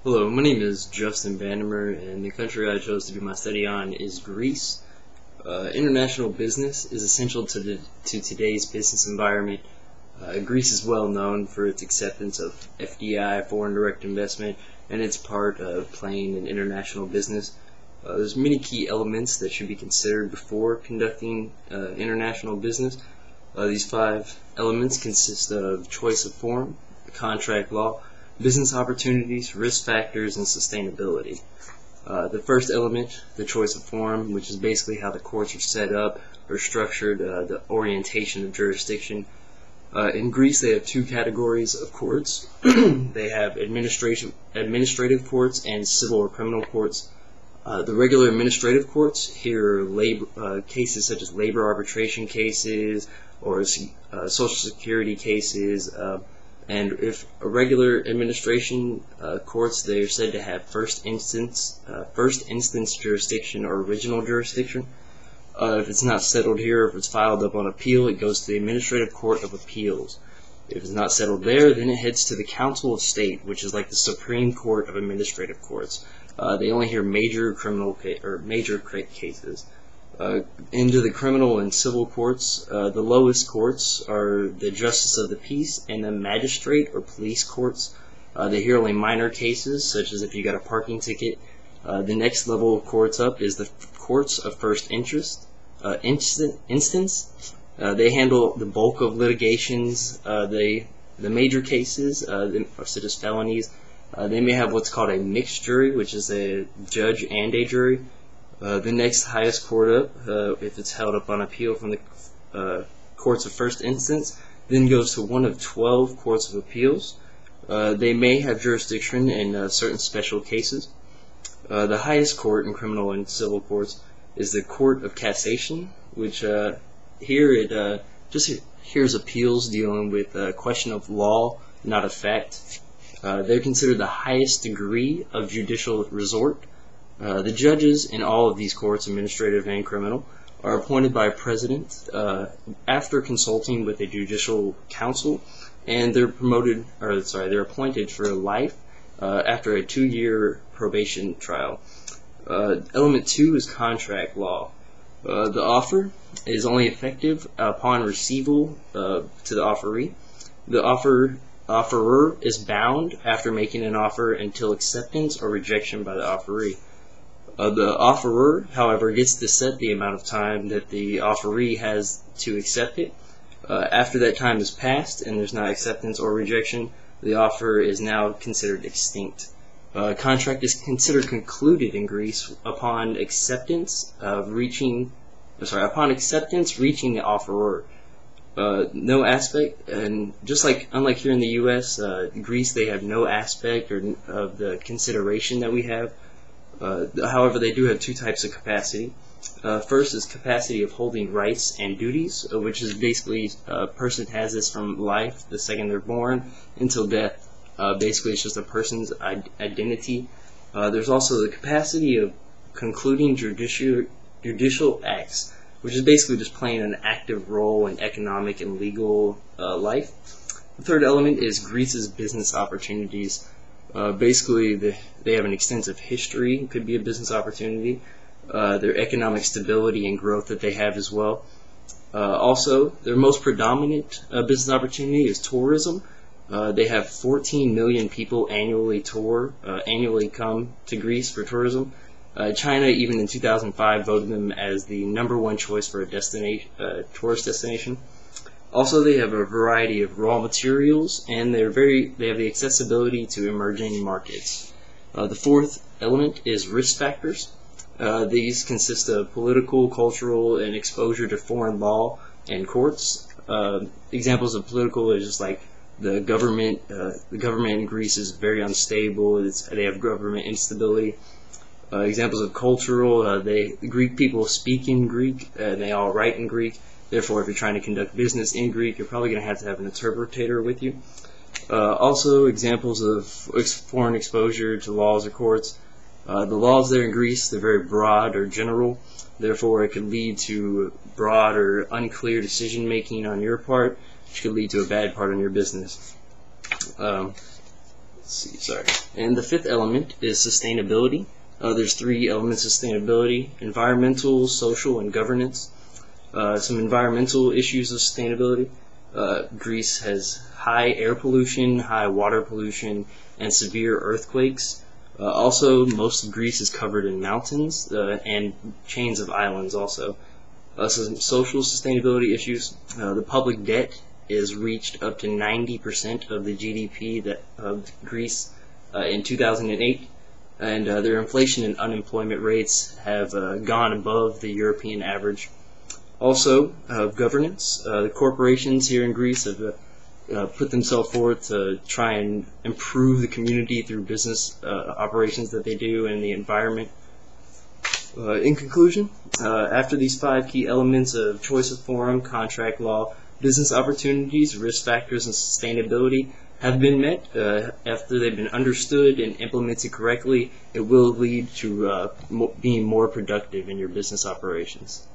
Hello, my name is Justin Vandermeer, and the country I chose to do my study on is Greece. International business is essential to today's business environment. Greece is well known for its acceptance of FDI, foreign direct investment, and its part of playing in international business. There's many key elements that should be considered before conducting international business. These 5 elements consist of choice of forum, contract law, business opportunities, risk factors, and sustainability. The first element, the choice of forum, which is basically how the courts are set up or structured, the orientation of jurisdiction. In Greece, they have 2 categories of courts. They have administrative courts and civil or criminal courts. The regular administrative courts hear cases such as labor arbitration cases or social security cases. And if a regular administration courts, they are said to have first instance jurisdiction or original jurisdiction. If it's not settled here, if it's filed up on appeal, it goes to the Administrative Court of Appeals. If it's not settled there, then it heads to the Council of State, which is like the Supreme Court of Administrative Courts. They only hear major cases. Into the criminal and civil courts, the lowest courts are the Justice of the Peace and the Magistrate or Police courts. They hear only minor cases, such as if you got a parking ticket. The next level of courts up is the Courts of First Instance. They handle the bulk of litigations. The major cases, such as felonies, they may have what's called a mixed jury, which is a judge and a jury. The next highest court up, if it's held up on appeal from the Courts of First Instance, then goes to one of 12 Courts of Appeals. They may have jurisdiction in certain special cases. The highest court in criminal and civil courts is the Court of Cassation, which here it just hears appeals dealing with a question of law, not of fact. They're considered the highest degree of judicial resort. The judges in all of these courts, administrative and criminal, are appointed by a president after consulting with a judicial council, and they're appointed for life after a 2-year probation trial. Element 2 is contract law. The offer is only effective upon receival to the offeree. The offerer is bound after making an offer until acceptance or rejection by the offeree. The offerer, however, gets to set the amount of time that the offeree has to accept it. After that time is passed and there's not acceptance or rejection, the offer is now considered extinct. Contract is considered concluded in Greece upon acceptance reaching the offerer. No aspect, and unlike here in the U.S., Greece, they have no aspect of the consideration that we have. However, they do have 2 types of capacity. First is capacity of holding rights and duties, which is basically a person has this from life, the second they're born, until death. Basically, it's just a person's identity. There's also the capacity of concluding judicial acts, which is basically just playing an active role in economic and legal life. The third element is Greece's business opportunities. Basically, they have an extensive history. It could be a business opportunity. Their economic stability and growth that they have as well. Also, their most predominant business opportunity is tourism. They have 14 million people annually come to Greece for tourism. China, even in 2005, voted them as the #1 choice for a tourist destination. Also, they have a variety of raw materials, and they have the accessibility to emerging markets. The fourth element is risk factors. These consist of political, cultural, and exposure to foreign law and courts. Examples of political is just like the government. The government in Greece is very unstable. They have government instability. Examples of cultural, the Greek people speak in Greek, and they all write in Greek. Therefore, if you're trying to conduct business in Greek, you're probably going to have an interpreter with you. Also, examples of foreign exposure to laws or courts. The laws there in Greece, they're very broad or general. Therefore, it could lead to broad or unclear decision-making on your part, which could lead to a bad part on your business. see, sorry. And the fifth element is sustainability. There's three elements of sustainability: environmental, social, and governance. Some environmental issues of sustainability. Greece has high air pollution, high water pollution, and severe earthquakes. Also, most of Greece is covered in mountains and chains of islands also. Some social sustainability issues. The public debt is reached up to 90% of the GDP of Greece in 2008, and their inflation and unemployment rates have gone above the European average. Also, governance. The corporations here in Greece have put themselves forward to try and improve the community through business operations that they do and the environment. In conclusion, after these five key elements of choice of forum, contract law, business opportunities, risk factors, and sustainability have been met, after they've been understood and implemented correctly, it will lead to being more productive in your business operations.